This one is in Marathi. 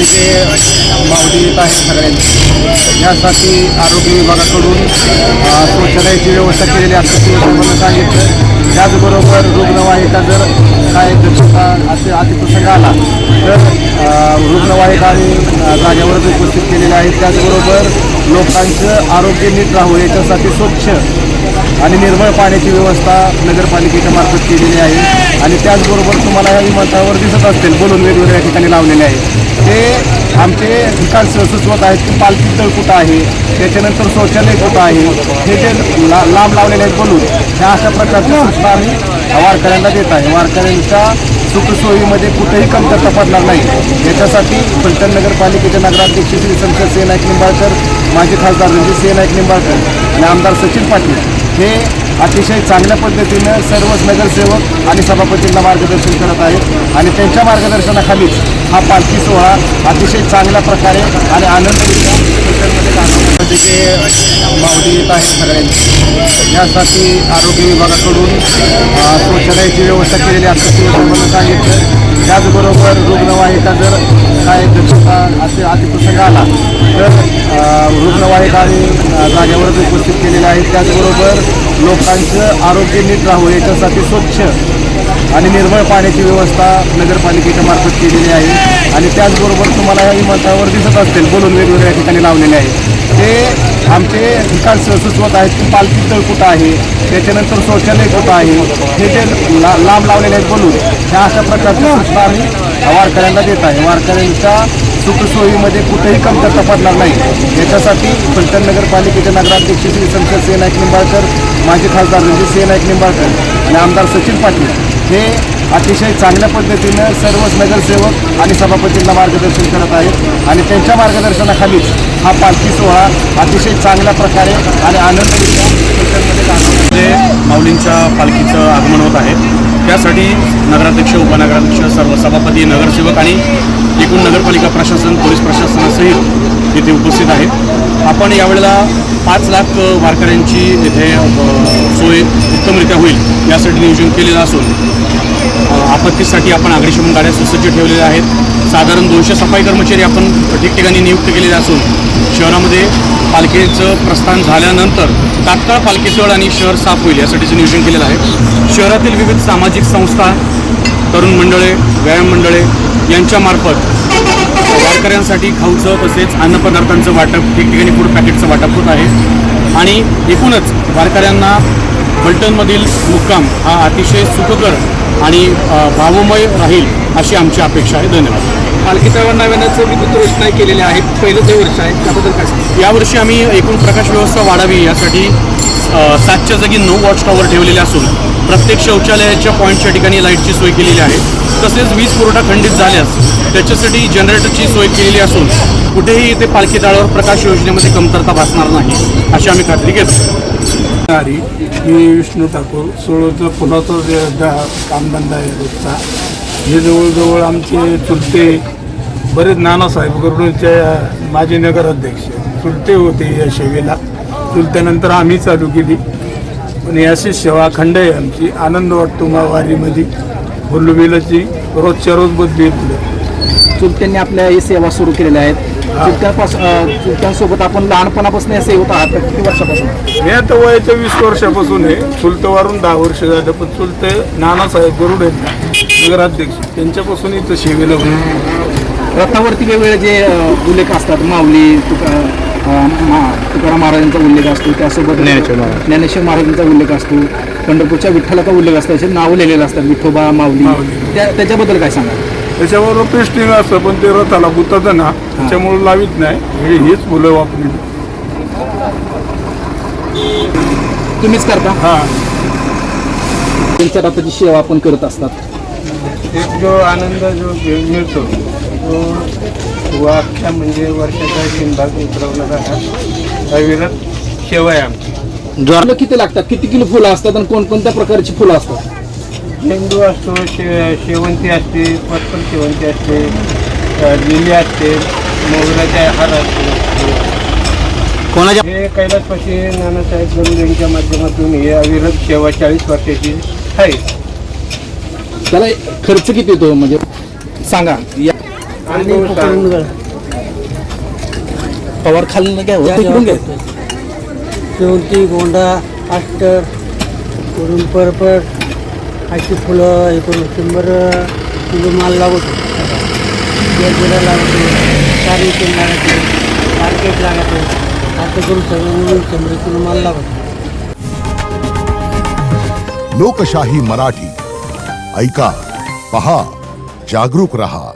ग्रामपंचायतीचे मागणी आहे सगळ्यांची। यासाठी आरोग्य विभागाकडून शौचालयाची व्यवस्था केलेली असल्याचे मला सांगितलं। त्याचबरोबर रुग्णवाहिका जर काय दक्षता अतिप्रसंग आला तर रुग्णवाहिका आणि जागेवरच उपस्थित केलेल्या आहेत। त्याचबरोबर लोकांचं आरोग्य नीट राहावं याच्यासाठी स्वच्छ आणि निर्मळ पाण्याची व्यवस्था नगरपालिकेच्या मार्फत केलेली आहे। आणि त्याचबरोबर तुम्हाला या विमानतळावर दिसत असतील बोलून वेगवेगळ्या ठिकाणी लावलेले आहेत। ते आमचे विकास सुचवत आहेत की पालखी तळ कुठं आहे, त्याच्यानंतर शौचालय कुठं आहे, हे जे लांब लावलेले आहेत बोलून ह्या अशा प्रकारच्या सूचना आम्ही वारकऱ्यांना देत आहे। वारकऱ्यांच्या सुखसोयीमध्ये कुठेही कमतरता पडणार नाही याच्यासाठी फलटण नगरपालिकेचे नगराध्यक्ष श्री संसद सिंह नाईक निंबाळकर, माजी खासदार रणजित सिंह नाईक निंबाळकर आणि आमदार सचिन पाटील हे अतिशय चांगल्या पद्धतीनं सर्वच नगरसेवक आणि सभापतींना मार्गदर्शन करत आहेत। आणि त्यांच्या मार्गदर्शनाखालीच हा पालखी सोहळा अतिशय चांगल्या प्रकारे आणि आनंदरित्या मागणी आहे सगळ्यांची। यासाठी आरोग्य विभागाकडून शौचालयाची व्यवस्था केलेली असल्याचे मला सांगितलं। त्याचबरोबर रुग्णवाहिका जर काय दक्षता अतिप्रसंग आला तर रुग्णवाहिका आणि जागेवरच उपस्थित केलेल्या आहेत। त्याचबरोबर लोकांचं आरोग्य नीट राहावं याच्यासाठी स्वच्छ आणि निर्मळ पाण्याची व्यवस्था नगरपालिकेच्या मार्फत केलेली आहे। आणि त्याचबरोबर तुम्हाला या विमानतळावर दिसत असतील बोलून वेगवेगळ्या ठिकाणी लावलेले आहेत। ते आमचे विकास सुचवत आहेत की पालखी तळ कुठं आहे, त्याच्यानंतर शौचालय कुठं आहे, हे जे लांब लावलेले आहेत बोलून ह्या अशा प्रकारच्या सूचना आम्ही वारकऱ्यांना देत आहे। वारकऱ्यांच्या सुखसोयीमध्ये कुठेही कमतरता पडणार नाही याच्यासाठी फलटण नगरपालिकेचे नगराध्यक्ष श्री संसद सिंह नाईक निंबाळकर, माजी खासदार रणजित सिंह नाईक निंबाळकर आणि आमदार सचिन पाटील हे अतिशय चांगल्या पद्धतीनं सर्वच नगरसेवक आणि सभापतींना मार्गदर्शन करत आहेत। आणि त्यांच्या मार्गदर्शनाखालीच हा पालखी सोहळा अतिशय चांगल्या प्रकारे आणि आनंदरित्या माऊलींच्या पालखीचं आगमन होत आहे। त्यासाठी नगराध्यक्ष, उपनगराध्यक्ष, सर्व सभापती, नगरसेवक आणि एकूण नगरपालिका प्रशासन, पोलीस प्रशासनासहित इथे उपस्थित आहेत। आपण यावेळेला 5 लाख वारकऱ्यांची इथे सोय उत्तमरित्या होईल यासाठी नियोजन केलेलं असून आपत्तीसाठी आपण अग्निशमन गाड्या सुसज्ज ठेवलेल्या आहेत। साधारण 200 सफाई कर्मचारी आपण ठिकठिकाणी नियुक्त केलेले असून शहरामध्ये पालखीचं प्रस्थान झाल्यानंतर तात्काळ पालखी तळ आणि शहर साफ होईल यासाठीचं नियोजन केलेलं आहे। शहरातील विविध सामाजिक संस्था, तरुण मंडळे, व्यायाम मंडळे यांच्यामार्फत वारकऱ्यांसाठी खाऊचं तसेच अन्नपदार्थांचं वाटप, ठिकठिकाणी फूड पॅकेटचं वाटप होत आहे। आणि एकूणच वारकऱ्यांना फलटणमधील मुक्काम हा अतिशय सुखकर आणि भावमय राहील अशी आमची अपेक्षा आहे। धन्यवाद। पालखी तळावर नव्यानंच विद्युत रोषणाई केलेल्या आहेत, पहिलं ते वर्ष आहे, त्याबद्दल काय सांगा? यावर्षी आम्ही एकूण प्रकाश व्यवस्था वाढावी यासाठी 7च्या जागी 9 वॉच टॉवर ठेवलेले असून प्रत्येक शौचालयाच्या पॉईंटच्या ठिकाणी लाईटची सोय केलेली आहे। तसेच वीज पुरवठा खंडित झाल्यास त्याच्यासाठी जनरेटरची सोय केलेली असून कुठेही इथे पालखी तळावर प्रकाश योजनेमध्ये कमतरता भासणार नाही अशी आम्ही खात्री घेतो। मी विष्णू ठाकूर, सोळोचं पुलाचा कामधंदा आहे रोजचा। हे जवळजवळ आमचे चुलते बरेच नानासाहेब गरुडचे माजी नगराध्यक्ष चुलते होते या सेवेला। चुलत्यानंतर आम्ही चालू केली, पण अशी सेवा अखंड आहे आमची। आनंद वाटतो वारीमध्ये बोलबिलाची रोजच्या रोज बदली येते। चुलत्यांनी आपल्या ही सेवा सुरू केलेल्या आहेत। चुलत्यांसोबत आपण लहानपणापासून या सेवेत आहात, किती वर्षापासून? मी आता वयाच्या 20 वर्षापासून आहे। चुलतं वारून 10 वर्ष झालं, पण चुलते नानासाहेब गरुड आहेत नगराध्यक्ष, त्यांच्यापासून इथं सेवेला होते। रथावरती वेगवेगळे जे उल्लेख असतात, माऊली, तुकाराम महाराजांचा उल्लेख असतो, त्यासोबत ज्ञानेश्वर महाराजांचा उल्लेख असतो, पंढरपूरच्या विठ्ठलाचा उल्लेख असतो, असे नावं लिहिलेलं असतात, विठोबा, माऊली, त्याच्याबद्दल काय सांगा? त्याच्यावर पेस्टिंग असतं, पण ते रथाला गुततं ना, त्याच्यामुळे लावित नाही। हेच फुलं वापरली तुम्हीच करता? हां, त्यांच्या रथाची सेवा आपण करत असतात। एक जो आनंद जो मिळतो तो अख्ख्या म्हणजे वर्षाचा 3 भाग उतरवणारा हा अविरत सेवा आहे आमची। फुलं किती लागतात, किती किलो फुलं असतात आणि कोणकोणत्या प्रकारची फुलं असतात? झेंडू असतो, शेवंती असते, पर्पल शेवंती असते, लिली असते, मोगऱ्याचा हार असतो। कोणाच्या? हे कैलासवासी नानासाहेब गरुड यांच्या माध्यमातून हे अविरत सेवा 40 वर्षाची आहे। त्याला खर्च किती येतो म्हणजे सांगा? आणि पकडून गळ पवार खाली घ्या तिकडून घ्या शेवंती गोंडा अस्टर करून परपट अशी फुलं हे करून 100 किलो माल लागतो वेगवेगळा लागतो सारी लागतो मार्केट लागतो असं करून सगळं 100 किलो माल लागतो. लोकशाही मराठी ऐका, पहा, जागरूक रहा.